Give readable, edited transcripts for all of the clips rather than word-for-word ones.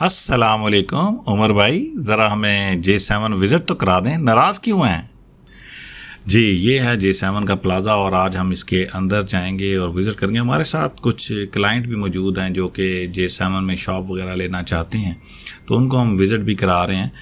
अस्सलाम वालेकुम उमर भाई, ज़रा हमें J7 विज़िट तो करा दें, नाराज़ क्यों हैं? जी, ये है J7 का प्लाज़ा और आज हम इसके अंदर जाएंगे और विज़िट करेंगे। हमारे साथ कुछ क्लाइंट भी मौजूद हैं जो कि J7 में शॉप वगैरह लेना चाहते हैं, तो उनको हम विज़िट भी करा रहे हैं।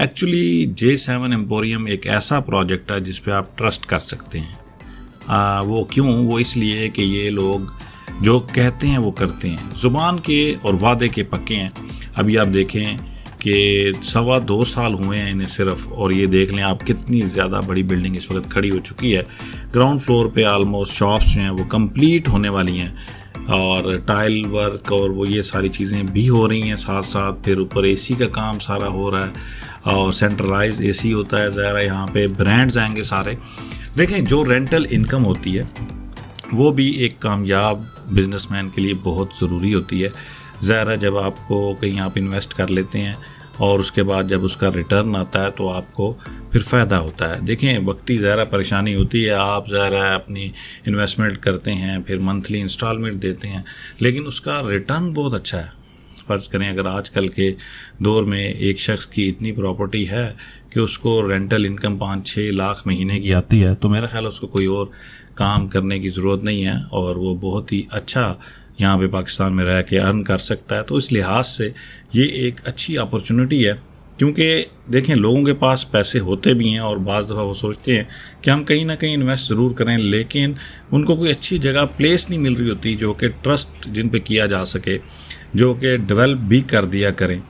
एक्चुअली J7 एम्पोरियम एक ऐसा प्रोजेक्ट है जिस पे आप ट्रस्ट कर सकते हैं। वो क्यों? वो इसलिए कि ये लोग जो कहते हैं वो करते हैं, ज़ुबान के और वादे के पक्के हैं। अभी आप देखें कि 2.25 साल हुए हैं इन्हें सिर्फ, और ये देख लें आप कितनी ज़्यादा बड़ी बिल्डिंग इस वक्त खड़ी हो चुकी है। ग्राउंड फ्लोर पे ऑलमोस्ट शॉप्स जो हैं वो कंप्लीट होने वाली हैं और टाइल वर्क और वो ये सारी चीज़ें भी हो रही हैं साथ साथ। फिर ऊपर एसी का काम सारा हो रहा है और सेंट्रलाइज एसी होता है। ज़रा यहाँ पे ब्रांड्स आएंगे सारे। देखें, जो रेंटल इनकम होती है वो भी एक कामयाब बिजनेसमैन के लिए बहुत ज़रूरी होती है। ज़ाहिर है, जब आपको कहीं आप इन्वेस्ट कर लेते हैं और उसके बाद जब उसका रिटर्न आता है तो आपको फिर फ़ायदा होता है। देखें, वक्ती ज़ाहिर परेशानी होती है, आप ज़ाहिर अपनी इन्वेस्टमेंट करते हैं, फिर मंथली इंस्टॉलमेंट देते हैं, लेकिन उसका रिटर्न बहुत अच्छा है। फ़र्ज़ करें अगर आजकल के दौर में एक शख्स की इतनी प्रॉपर्टी है कि उसको रेंटल इनकम 5-6 लाख महीने की आती है, तो मेरा ख़्याल है उसको कोई और काम करने की ज़रूरत नहीं है और वो बहुत ही अच्छा यहाँ पे पाकिस्तान में रह के अर्न कर सकता है। तो इस लिहाज से ये एक अच्छी अपॉर्चुनिटी है, क्योंकि देखें लोगों के पास पैसे होते भी हैं और बाज़ दफ़ा वो सोचते हैं कि हम कहीं ना कहीं इन्वेस्ट ज़रूर करें, लेकिन उनको कोई अच्छी जगह प्लेस नहीं मिल रही होती जो कि ट्रस्ट जिन पे किया जा सके, जो कि डेवलप भी कर दिया करें।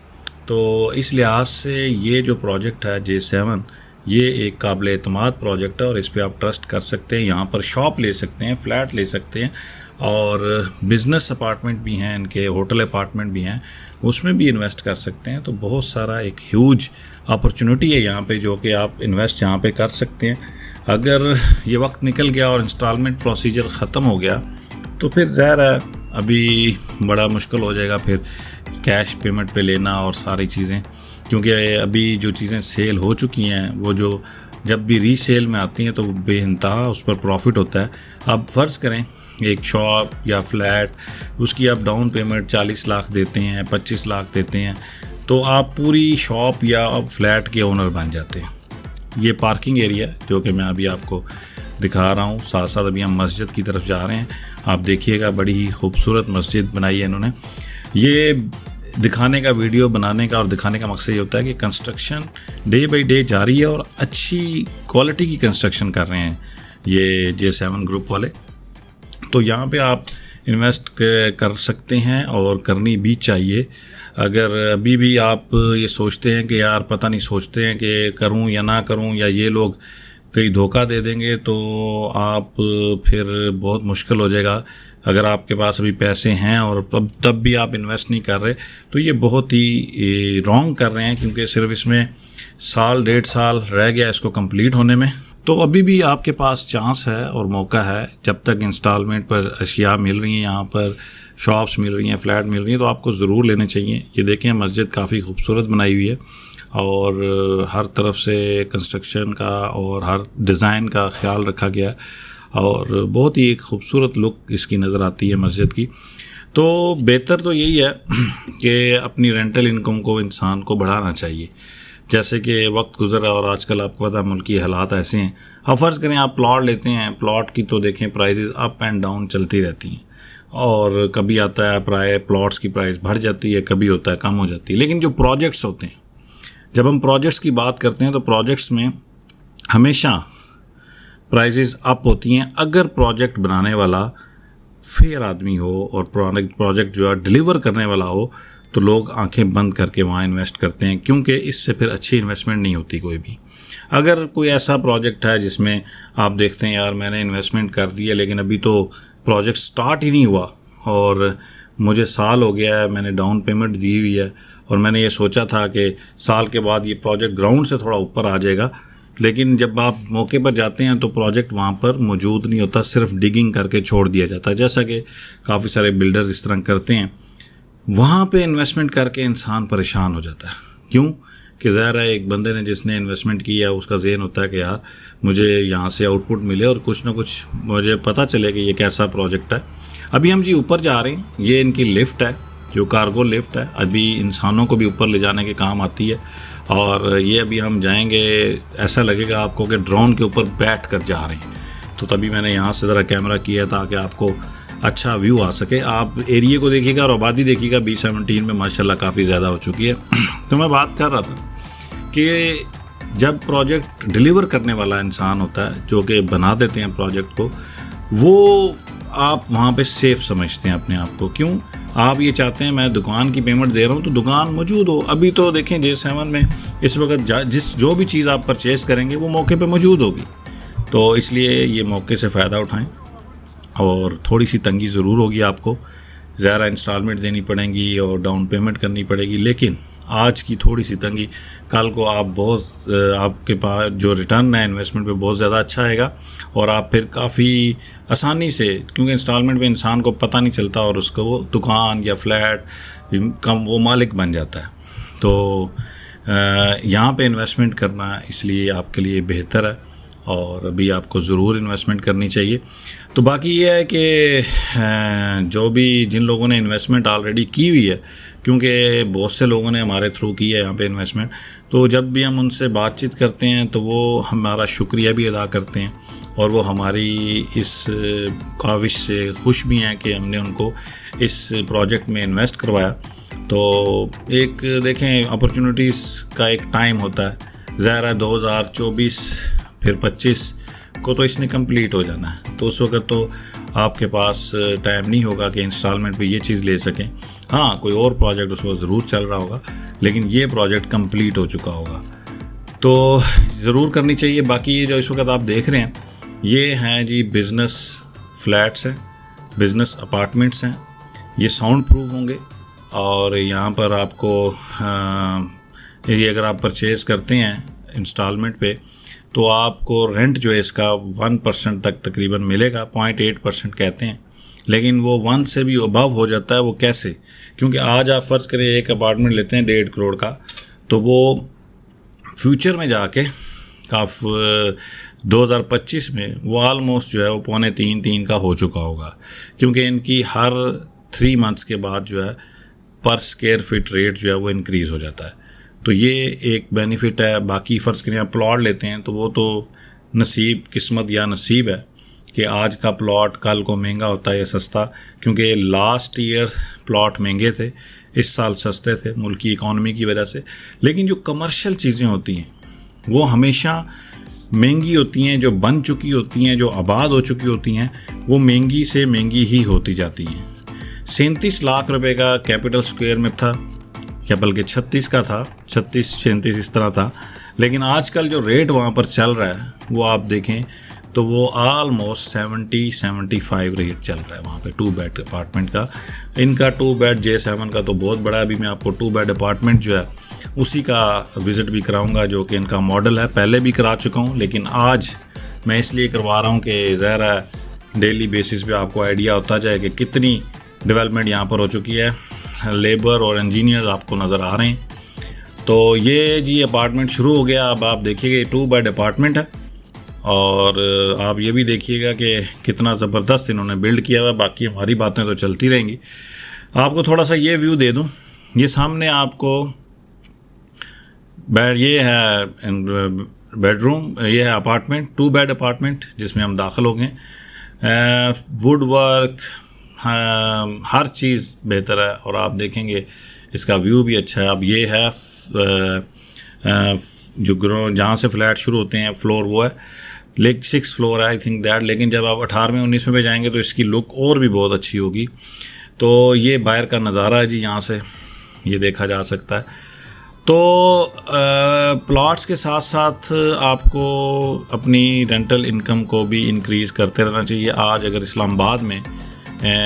तो इस लिहाज से ये जो प्रोजेक्ट है J7, ये एक काबिल एतमाद प्रोजेक्ट है और इस पर आप ट्रस्ट कर सकते हैं। यहाँ पर शॉप ले सकते हैं, फ्लैट ले सकते हैं और बिज़नेस अपार्टमेंट भी हैं इनके, होटल अपार्टमेंट भी हैं, उसमें भी इन्वेस्ट कर सकते हैं। तो बहुत सारा एक ह्यूज अपॉर्चुनिटी है यहाँ पे जो कि आप इन्वेस्ट यहाँ पे कर सकते हैं। अगर ये वक्त निकल गया और इंस्टॉलमेंट प्रोसीजर ख़त्म हो गया तो फिर ज़ाहिर है अभी बड़ा मुश्किल हो जाएगा फिर कैश पेमेंट पे लेना और सारी चीज़ें, क्योंकि अभी जो चीज़ें सेल हो चुकी हैं वो जो जब भी रीसेल में आती हैं तो बेइंतहा उस पर प्रॉफिट होता है। अब फ़र्ज़ करें एक शॉप या फ्लैट, उसकी आप डाउन पेमेंट 40 लाख देते हैं, 25 लाख देते हैं, तो आप पूरी शॉप या फ्लैट के ओनर बन जाते हैं। ये पार्किंग एरिया जो कि मैं अभी आपको दिखा रहा हूँ, साथ साथ अभी हम मस्जिद की तरफ जा रहे हैं। आप देखिएगा, बड़ी ही खूबसूरत मस्जिद बनाई है इन्होंने। ये दिखाने का, वीडियो बनाने का और दिखाने का मकसद ये होता है कि कंस्ट्रक्शन डे बाई डे जारी है और अच्छी क्वालिटी की कंस्ट्रक्शन कर रहे हैं ये J7 ग्रुप वाले। तो यहाँ पे आप इन्वेस्ट कर सकते हैं और करनी भी चाहिए। अगर अभी भी आप ये सोचते हैं कि यार पता नहीं, सोचते हैं कि करूँ या ना करूँ या ये लोग कहीं धोखा दे देंगे, तो आप फिर बहुत मुश्किल हो जाएगा। अगर आपके पास अभी पैसे हैं और तब भी आप इन्वेस्ट नहीं कर रहे, तो ये बहुत ही रॉन्ग कर रहे हैं, क्योंकि सिर्फ इसमें 1-1.5 साल रह गया इसको कंप्लीट होने में। तो अभी भी आपके पास चांस है और मौका है, जब तक इंस्टॉलमेंट पर अशिया मिल रही हैं, यहाँ पर शॉप्स मिल रही हैं, फ्लैट मिल रही हैं, तो आपको ज़रूर लेने चाहिए। ये देखें, मस्जिद काफ़ी खूबसूरत बनाई हुई है और हर तरफ से कंस्ट्रक्शन का और हर डिज़ाइन का ख्याल रखा गया और बहुत ही एक खूबसूरत लुक इसकी नज़र आती है मस्जिद की। तो बेहतर तो यही है कि अपनी रेंटल इनकम को इंसान को बढ़ाना चाहिए। जैसे कि वक्त गुजरा और आजकल आपको पता है मुल्की हालात ऐसे हैं। अब फ़र्ज़ करें आप प्लॉट लेते हैं, प्लॉट की तो देखें प्राइसेस अप एंड डाउन चलती रहती हैं और कभी आता है प्लॉट्स की प्राइस बढ़ जाती है, कभी होता है कम हो जाती है। लेकिन जो प्रोजेक्ट्स होते हैं, जब हम प्रोजेक्ट्स की बात करते हैं तो प्रोजेक्ट्स में हमेशा प्राइसेस अप होती हैं अगर प्रोजेक्ट बनाने वाला फेयर आदमी हो और प्रोजेक्ट जो है डिलीवर करने वाला हो, तो लोग आंखें बंद करके वहाँ इन्वेस्ट करते हैं, क्योंकि इससे फिर अच्छी इन्वेस्टमेंट नहीं होती कोई भी। अगर कोई ऐसा प्रोजेक्ट है जिसमें आप देखते हैं यार मैंने इन्वेस्टमेंट कर दी है लेकिन अभी तो प्रोजेक्ट स्टार्ट ही नहीं हुआ और मुझे साल हो गया है, मैंने डाउन पेमेंट दी हुई है और मैंने ये सोचा था कि साल के बाद ये प्रोजेक्ट ग्राउंड से थोड़ा ऊपर आ जाएगा, लेकिन जब आप मौके पर जाते हैं तो प्रोजेक्ट वहाँ पर मौजूद नहीं होता, सिर्फ डिगिंग करके छोड़ दिया जाता है, जैसा कि काफ़ी सारे बिल्डर्स इस तरह करते हैं। वहाँ पे इन्वेस्टमेंट करके इंसान परेशान हो जाता है। क्यों? कि ज़ाहिर है एक बंदे ने जिसने इन्वेस्टमेंट किया उसका ज़हन होता है कि यार मुझे यहाँ से आउटपुट मिले और कुछ ना कुछ मुझे पता चले कि ये कैसा प्रोजेक्ट है। अभी हम जी ऊपर जा रहे हैं, ये इनकी लिफ्ट है जो कार्गो लिफ्ट है, अभी इंसानों को भी ऊपर ले जाने के काम आती है। और ये अभी हम जाएंगे, ऐसा लगेगा आपको कि ड्रोन के ऊपर बैठ कर जा रहे हैं। तो तभी मैंने यहाँ से ज़रा कैमरा किया ताकि आपको अच्छा व्यू आ सके। आप एरिया को देखिएगा और आबादी देखिएगा। B17 में माशाल्लाह काफ़ी ज़्यादा हो चुकी है। तो मैं बात कर रहा था कि जब प्रोजेक्ट डिलीवर करने वाला इंसान होता है, जो कि बना देते हैं प्रोजेक्ट को, वो आप वहाँ पे सेफ़ समझते हैं अपने आप को। क्यों? आप ये चाहते हैं मैं दुकान की पेमेंट दे रहा हूँ तो दुकान मौजूद हो। अभी तो देखें J7 में इस वक्त जो भी चीज़ आप परचेज़ करेंगे वो मौके पे मौजूद होगी। तो इसलिए ये मौके से फ़ायदा उठाएं। और थोड़ी सी तंगी ज़रूर होगी, आपको ज़्यादा इंस्टॉलमेंट देनी पड़ेंगी और डाउन पेमेंट करनी पड़ेगी, लेकिन आज की थोड़ी सी तंगी कल को आपके पास जो रिटर्न है इन्वेस्टमेंट पे बहुत ज़्यादा अच्छा आएगा। और आप फिर काफ़ी आसानी से, क्योंकि इंस्टॉलमेंट में इंसान को पता नहीं चलता और उसको वो दुकान या फ्लैट कम वो मालिक बन जाता है। तो यहाँ पे इन्वेस्टमेंट करना इसलिए आपके लिए बेहतर है और अभी आपको ज़रूर इन्वेस्टमेंट करनी चाहिए। तो बाकी ये है कि जो भी जिन लोगों ने इन्वेस्टमेंट ऑलरेडी की हुई है, क्योंकि बहुत से लोगों ने हमारे थ्रू की है यहाँ पे इन्वेस्टमेंट, तो जब भी हम उनसे बातचीत करते हैं तो वो हमारा शुक्रिया भी अदा करते हैं और वो हमारी इस काविश से खुश भी हैं कि हमने उनको इस प्रोजेक्ट में इन्वेस्ट करवाया। तो एक देखें, अपॉर्चुनिटीज़ का एक टाइम होता है, ज़ाहिर है 2024 फिर 25 को तो इसने कंप्लीट हो जाना है। तो उस वक्त तो आपके पास टाइम नहीं होगा कि इंस्टॉलमेंट पे ये चीज़ ले सकें। हाँ, कोई और प्रोजेक्ट उस वक्त ज़रूर चल रहा होगा, लेकिन ये प्रोजेक्ट कंप्लीट हो चुका होगा। तो ज़रूर करनी चाहिए। बाकी ये जो इस वक्त आप देख रहे हैं, ये हैं जी बिज़नेस फ्लैट्स हैं, बिज़नेस अपार्टमेंट्स हैं। ये साउंड प्रूफ होंगे और यहाँ पर आपको ये अगर आप परचेज़ करते हैं इंस्टॉलमेंट पे तो आपको रेंट जो है इसका 1% तक तकरीबन मिलेगा। 0.8% कहते हैं, लेकिन वो 1 से भी अबव हो जाता है। वो कैसे? क्योंकि आज आप फ़र्ज़ करें एक अपार्टमेंट लेते हैं 1.5 करोड़ का, तो वो फ्यूचर में जाके 2025 में वो आलमोस्ट जो है वो 2.5-3 का हो चुका होगा, क्योंकि इनकी हर 3 मंथ्स के बाद जो है पर स्क्वायर फीट रेट जो है वो इंक्रीज़ हो जाता है। तो ये एक बेनिफिट है। बाकी फ़र्ज़ करें आप प्लॉट लेते हैं तो वो तो नसीब, किस्मत या नसीब है कि आज का प्लॉट कल को महंगा होता है या सस्ता, क्योंकि लास्ट ईयर प्लॉट महंगे थे, इस साल सस्ते थे मुल्क की इकॉनमी की वजह से। लेकिन जो कमर्शियल चीज़ें होती हैं वो हमेशा महंगी होती हैं, जो बन चुकी होती हैं, जो आबाद हो चुकी होती हैं, वो महंगी से महंगी ही होती जाती हैं। 37 लाख रुपए का कैपिटल स्क्वायर में था, या बल्कि 36 का था, 36-37 इस तरह था। लेकिन आजकल जो रेट वहाँ पर चल रहा है वो आप देखें तो वो ऑलमोस्ट 70-75 रेट चल रहा है वहाँ पे 2 बेड अपार्टमेंट का। इनका 2 बेड J7 का तो बहुत बड़ा है। अभी मैं आपको 2 बेड अपार्टमेंट जो है उसी का विज़िट भी कराऊंगा, जो कि इनका मॉडल है। पहले भी करा चुका हूँ, लेकिन आज मैं इसलिए करवा रहा हूँ कि ज़रा डेली बेसिस पे आपको आइडिया होता जाए कि कितनी डेवलपमेंट यहाँ पर हो चुकी है। लेबर और इंजीनियर आपको नज़र आ रहे हैं। तो ये जी अपार्टमेंट शुरू हो गया। अब आप देखिएगा 2 बेड अपार्टमेंट है और आप ये भी देखिएगा कि कितना ज़बरदस्त इन्होंने बिल्ड किया हुआ है। बाकी हमारी बातें तो चलती रहेंगी। आपको थोड़ा सा ये व्यू दे दूं। ये सामने आपको ये है बेडरूम, ये है अपार्टमेंट, 2 बेड अपार्टमेंट जिसमें हम दाखिल हो गए। वुड वर्क, हर चीज़ बेहतर है और आप देखेंगे इसका व्यू भी अच्छा है। अब ये है जो जहाँ से फ्लैट शुरू होते हैं फ्लोर वो है, लेकिन 6 फ्लोर है आई थिंक दैट। लेकिन जब आप 18वें 19वें पे जाएंगे तो इसकी लुक और भी बहुत अच्छी होगी। तो ये बाहर का नज़ारा है जी, यहाँ से ये देखा जा सकता है। तो प्लॉट्स के साथ साथ आपको अपनी रेंटल इनकम को भी इंक्रीज़ करते रहना चाहिए। आज अगर इस्लामाबाद में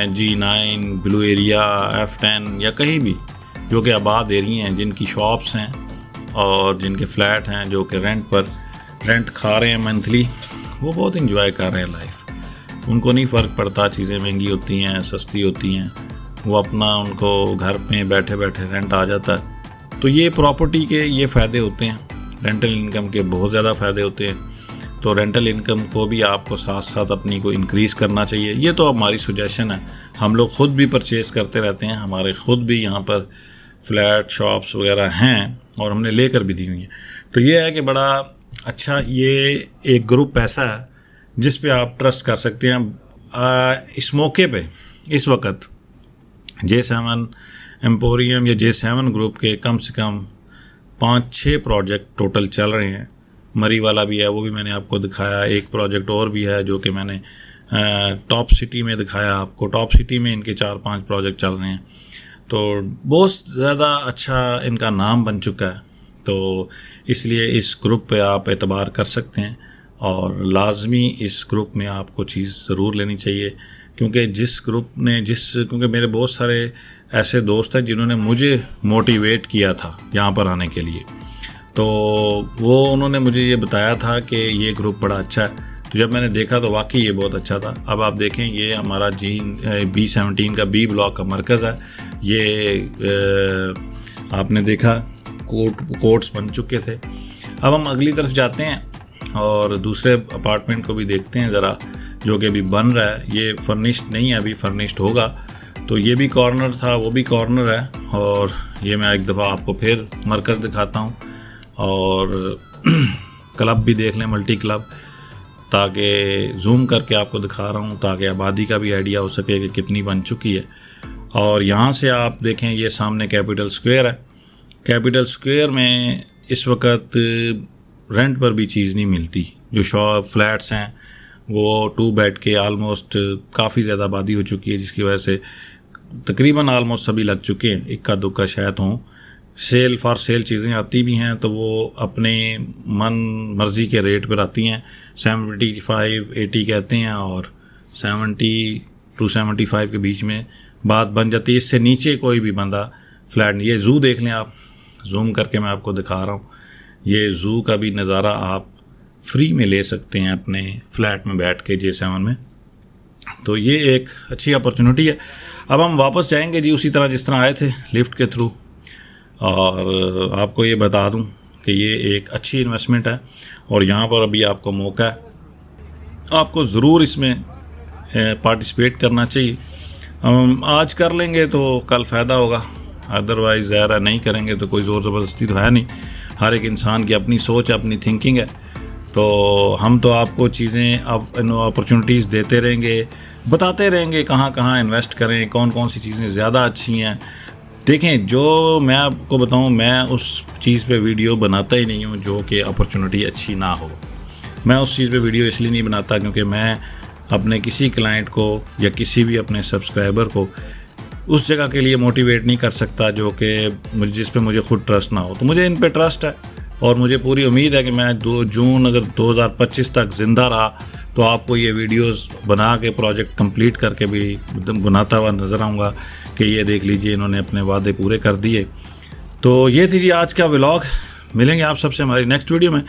G9, ब्लू एरिया, F10 या कहीं भी जो कि आबाद एरिया हैं, जिनकी शॉप्स हैं और जिनके फ्लैट हैं जो कि रेंट खा रहे हैं मंथली, वो बहुत इंजॉय कर रहे हैं लाइफ। उनको नहीं फ़र्क पड़ता चीज़ें महंगी होती हैं सस्ती होती हैं, वो अपना उनको घर में बैठे बैठे रेंट आ जाता है। तो ये प्रॉपर्टी के ये फ़ायदे होते हैं, रेंटल इनकम के बहुत ज़्यादा फ़ायदे होते हैं। तो रेंटल इनकम को भी आपको साथ साथ अपनी को इंक्रीज़ करना चाहिए। ये तो हमारी सजेशन है, हम लोग ख़ुद भी परचेज़ करते रहते हैं, हमारे ख़ुद भी यहाँ पर फ्लैट शॉप्स वगैरह हैं और हमने लेकर भी दी हुई हैं। तो ये है कि बड़ा अच्छा ये एक ग्रुप ऐसा है जिस पे आप ट्रस्ट कर सकते हैं। इस मौके पे इस वक्त J7 एम्पोरियम या J7 ग्रुप के कम से कम 5-6 प्रोजेक्ट टोटल चल रहे हैं। मरी वाला भी है, वो भी मैंने आपको दिखाया। एक प्रोजेक्ट और भी है जो कि मैंने टॉप सिटी में दिखाया आपको। टॉप सिटी में इनके 4-5 प्रोजेक्ट चल रहे हैं, तो बहुत ज़्यादा अच्छा इनका नाम बन चुका है। तो इसलिए इस ग्रुप पे आप एतबार कर सकते हैं और लाजमी इस ग्रुप में आपको चीज़ ज़रूर लेनी चाहिए, क्योंकि जिस ग्रुप ने क्योंकि मेरे बहुत सारे ऐसे दोस्त हैं जिन्होंने मुझे मोटिवेट किया था यहाँ पर आने के लिए। तो वो उन्होंने मुझे ये बताया था कि ये ग्रुप बड़ा अच्छा है। तो जब मैंने देखा तो वाकई ये बहुत अच्छा था। अब आप देखें, ये हमारा B17 का B ब्लॉक का मरकज़ है। ये आपने देखा कोर्ट्स बन चुके थे। अब हम अगली तरफ जाते हैं और दूसरे अपार्टमेंट को भी देखते हैं ज़रा, जो कि अभी बन रहा है। ये फर्निश्ड नहीं है, अभी फर्निश्ड होगा। तो ये भी कॉर्नर था, वो भी कॉर्नर है। और ये मैं एक दफ़ा आपको फिर मरकज़ दिखाता हूँ और क्लब भी देख लें, मल्टी क्लब, ताकि जूम करके आपको दिखा रहा हूँ ताकि आबादी का भी आइडिया हो सके कि कितनी बन चुकी है। और यहाँ से आप देखें, ये सामने कैपिटल स्क्वायर है। कैपिटल स्क्वायर में इस वक्त रेंट पर भी चीज़ नहीं मिलती। जो शॉप फ्लैट्स हैं वो 2 बेड के आलमोस्ट काफ़ी ज़्यादा आबादी हो चुकी है, जिसकी वजह से तकरीबन आलमोस्ट सभी लग चुके हैं। इक्का दुक्का शायद हों। सेल फॉर सेल चीज़ें आती भी हैं तो वो अपने मन मर्ज़ी के रेट पर आती हैं। 75-80 कहते हैं और 70 to 75 के बीच में बात बन जाती है। इससे नीचे कोई भी बंदा फ्लैट नहीं। ये ज़ू देख लें आप, जूम करके मैं आपको दिखा रहा हूँ। ये ज़ू का भी नज़ारा आप फ्री में ले सकते हैं अपने फ्लैट में बैठ के J7 में। तो ये एक अच्छी अपॉर्चुनिटी है। अब हम वापस जाएंगे जी उसी तरह जिस तरह आए थे, लिफ्ट के थ्रू। और आपको ये बता दूं कि ये एक अच्छी इन्वेस्टमेंट है और यहाँ पर अभी आपको मौका है, आपको ज़रूर इसमें पार्टिसिपेट करना चाहिए। आज कर लेंगे तो कल फ़ायदा होगा, अदरवाइज़ ज़ाहिर नहीं करेंगे तो कोई ज़ोर ज़बरदस्ती तो है नहीं। हर एक इंसान की अपनी सोच, अपनी थिंकिंग है। तो हम तो आपको चीज़ें अब अपॉर्चुनिटीज़ देते रहेंगे, बताते रहेंगे कहाँ कहाँ इन्वेस्ट करें, कौन कौन सी चीज़ें ज़्यादा अच्छी हैं। देखें, जो मैं आपको बताऊं, मैं उस चीज़ पे वीडियो बनाता ही नहीं हूं जो कि अपॉर्चुनिटी अच्छी ना हो। मैं उस चीज़ पे वीडियो इसलिए नहीं बनाता क्योंकि मैं अपने किसी क्लाइंट को या किसी भी अपने सब्सक्राइबर को उस जगह के लिए मोटिवेट नहीं कर सकता जो कि जिस पे मुझे खुद ट्रस्ट ना हो। तो मुझे इन पे ट्रस्ट है और मुझे पूरी उम्मीद है कि मैं 2 जून अगर 2025 तक ज़िंदा रहा तो आपको ये वीडियोस बना के प्रोजेक्ट कंप्लीट करके भी बनाता हुआ नज़र आऊँगा कि ये देख लीजिए इन्होंने अपने वादे पूरे कर दिए। तो ये थी जी आज का व्लॉग। मिलेंगे आप सबसे हमारी नेक्स्ट वीडियो में।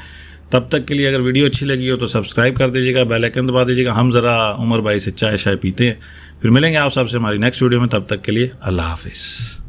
तब तक के लिए अगर वीडियो अच्छी लगी हो तो सब्सक्राइब कर दीजिएगा, बेल आइकन दबा दीजिएगा। हम ज़रा उमर भाई से चाय पीते हैं। फिर मिलेंगे आप सबसे हमारी नेक्स्ट वीडियो में। तब तक के लिए अल्लाह हाफिज़।